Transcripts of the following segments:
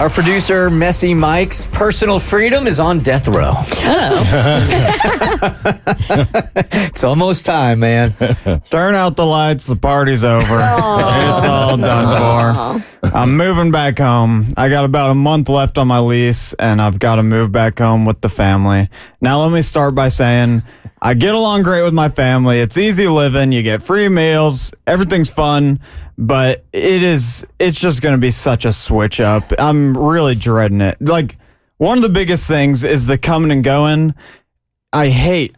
Our producer, Messy Mike's personal freedom is on death row. It's almost time, man. Turn out the lights. The party's over. It's all done for. I'm moving back home. I got about a month left on my lease, and I've got to move back home with the family. Now, let me start by saying I get along great with my family. It's easy living. You get free meals. Everything's fun. But it's just going to be such a switch up. I'm really dreading it. Like, one of the biggest things is the coming and going. I hate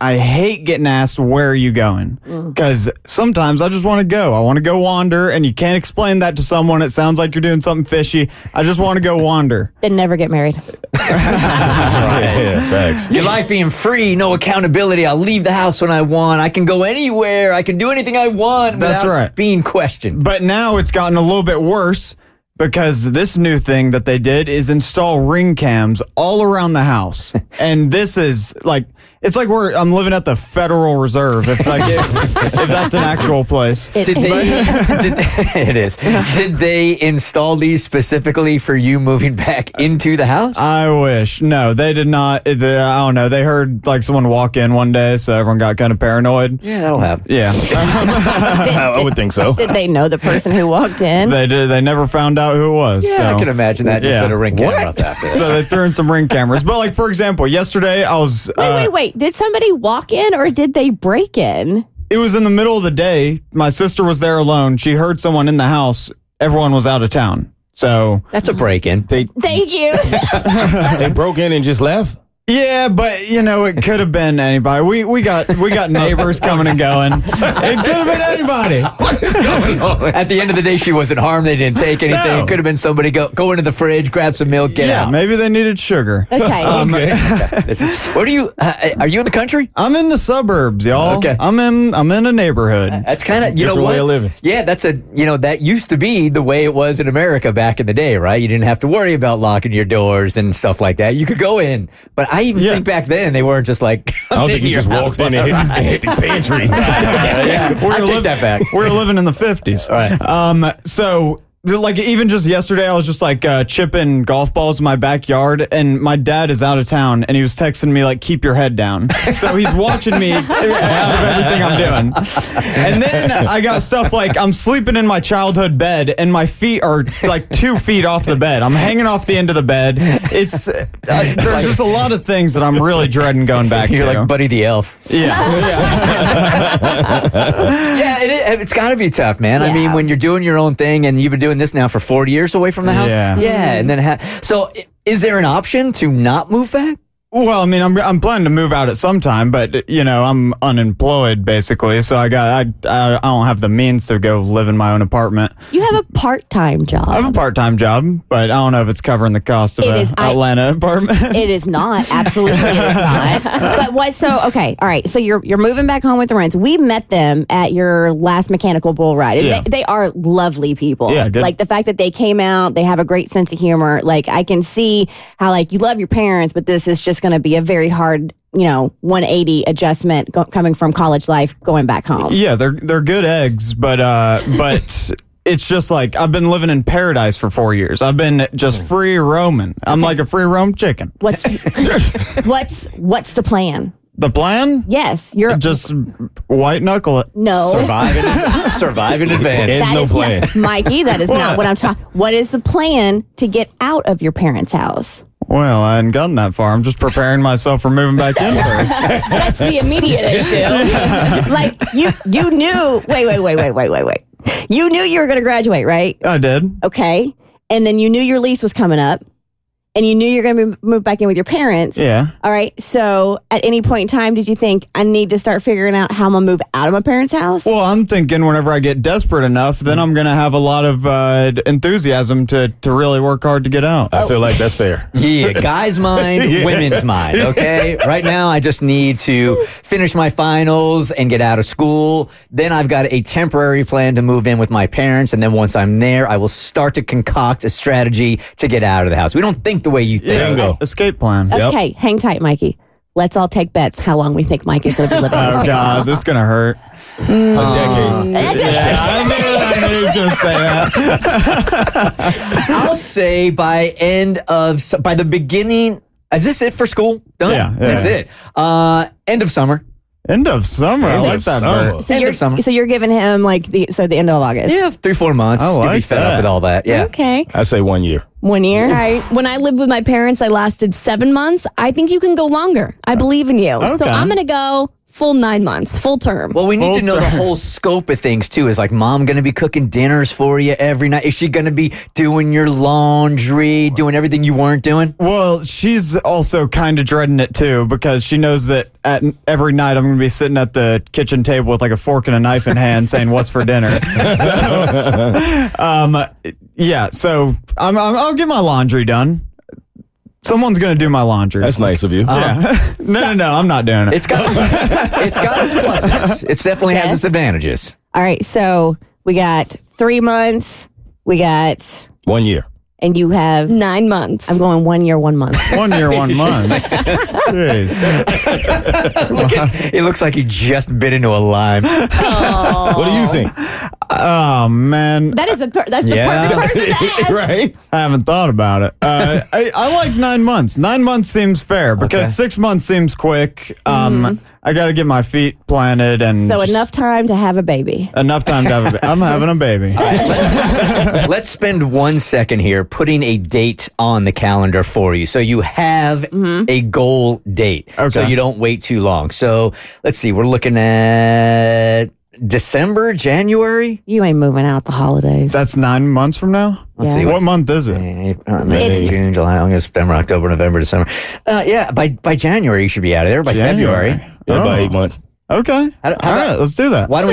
getting asked, where are you going? Because sometimes I just want to go. I want to go wander, and you can't explain that to someone. It sounds like you're doing something fishy. I just want to go wander. Then never get married. Facts. You like being free, no accountability. I'll leave the house when I want. I can go anywhere. I can do anything I want without being questioned. But now it's gotten a little bit worse, because this new thing that they did is install ring cams all around the house. And this is like, it's like I'm living at the Federal Reserve, if that's an actual place. It is. Did they install these specifically for you moving back into the house? I wish. No, they did not. I don't know. They heard like someone walk in one day, so everyone got kind of paranoid. Yeah, that'll happen. Yeah. I would think so. Did they know the person who walked in? They did. They never found out who it was. Yeah, so. I can imagine that. You put a ring camera up that big. So they threw in some ring cameras. But like, for example, yesterday I was... Wait. Did somebody walk in or did they break in? It was in the middle of the day. My sister was there alone. She heard someone in the house. Everyone was out of town. So... That's a break-in. Thank you. They broke in and just left? Yeah, but it could have been anybody. We got neighbors coming and going. It could have been anybody. What is going on? At the end of the day, she wasn't harmed. They didn't take anything. No. It could have been somebody go into the fridge, grab some milk, get out. Yeah, maybe they needed sugar. Okay. What are you? Are you in the country? I'm in the suburbs, y'all. Okay. I'm in a neighborhood. That's kind of Different way of living. Yeah, that's that used to be the way it was in America back in the day, right? You didn't have to worry about locking your doors and stuff like that. You could go in, but I even think back then they weren't just like. I don't think you just walked in and hit the pantry. I take that back. We were living in the 50s. All right. So like even just yesterday, I was just like chipping golf balls in my backyard, and my dad is out of town, and he was texting me like, "Keep your head down." So he's watching me out of everything I'm doing. And then I got stuff like I'm sleeping in my childhood bed, and my feet are like 2 feet off the bed. I'm hanging off the end of the bed. It's there's just a lot of things that I'm really dreading going back to. You're like Buddy the Elf. Yeah. It's got to be tough, man. Yeah. I mean, when you're doing your own thing and you've been doing this now for 40 years away from the house. Yeah. And then so is there an option to not move back? Well, I mean, I'm planning to move out at some time, but I'm unemployed basically, so I don't have the means to go live in my own apartment. You have a part-time job. I have a part-time job, but I don't know if it's covering the cost of an Atlanta apartment. It is not. Absolutely, it is not. But what? So okay, all right. So you're moving back home with the Rents. We met them at your last mechanical bull ride. And Yeah. they are lovely people. Yeah, good. Like the fact that they came out, they have a great sense of humor. Like I can see how like you love your parents, but this is just going to be a very hard 180 adjustment coming from college life going back home. Yeah, they're good eggs, but it's just like I've been living in paradise for 4 years. I've been just free roaming. I'm like a free roam chicken. What's the plan? The plan? Yes, you're Just white knuckle it. no. Survive in advance. There's That no is plan. not, Mikey, that is not what I'm talking. What is the plan to get out of your parents' house? Well, I hadn't gotten that far. I'm just preparing myself for moving back in first. That's the immediate issue. Like you knew. Wait. You knew you were going to graduate, right? I did. Okay, and then you knew your lease was coming up, and you knew you're going to move back in with your parents. Yeah. All right. So, at any point in time, did you think I need to start figuring out how I'm gonna move out of my parents' house? Well, I'm thinking whenever I get desperate enough, then I'm going to have a lot of enthusiasm to really work hard to get out. I feel like that's fair. Yeah, guy's mind, women's mind, okay? Right now, I just need to finish my finals and get out of school. Then I've got a temporary plan to move in with my parents. And then once I'm there, I will start to concoct a strategy to get out of the house. We don't think the way you think. Bingo. Escape plan. Okay, hang tight, Mikey. let's all take bets how long we think Mike is going to be living in this Oh, big God, house. this is going to hurt. A decade. Yeah, I knew he was going to say that. I'll say by the beginning. Is this it for school? Done. Yeah, That's it. End of summer. End of summer. I End like of that, summer. Bert. So End of summer. so you're giving him like the end of August. Yeah, 3-4 months. I You'll be like fed that. up with all that. Yeah. Okay. I say 1 year. 1 year. All right. When I lived with my parents, I lasted 7 months. I think you can go longer. I believe in you. So Okay. I'm going to go full 9 months, full term. Well, we need to Full know the term. whole scope of things too. Is like mom going to be cooking dinners for you every night? Is she going to be doing your laundry, doing everything you weren't doing? Well, she's also kind of dreading it too because she knows that every night I'm going to be sitting at the kitchen table with like a fork and a knife in hand saying, "What's for dinner?" So I'll get my laundry done. Someone's going to do my laundry. That's nice of you. Yeah. No, I'm not doing it. It's got its pluses. It definitely has its advantages. All right. So we got 3 months. We got, 1 year. and you have. 9 months. I'm going 1 year, 1 month. 1 year, 1 month. Jeez. It looks like he just bit into a lime. What do you think? Oh, man. That's the Yeah. perfect person to ask. Right? I haven't thought about it. I like 9 months. 9 months seems fair because Okay. 6 months seems quick. I got to get my feet planted and So just enough time to have a baby. enough time to have a baby. I'm having a baby. Let's spend 1 second here putting a date on the calendar for you. So you have a goal date. Okay. So you don't wait too long. So let's see. We're looking at December, January. You ain't moving out the holidays. That's 9 months from now? Let's see. What month is it? May, June, July, August, September, October, November, December. By January you should be out of there. By January. February. Yeah, about 8 months. Okay. How All right, let's do that. Why don't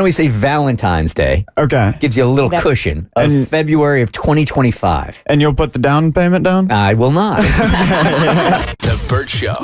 we say Valentine's Day? Okay. Gives you a little cushion of And- February of 2025. And you'll put the down payment down? I will not. The Bert Show.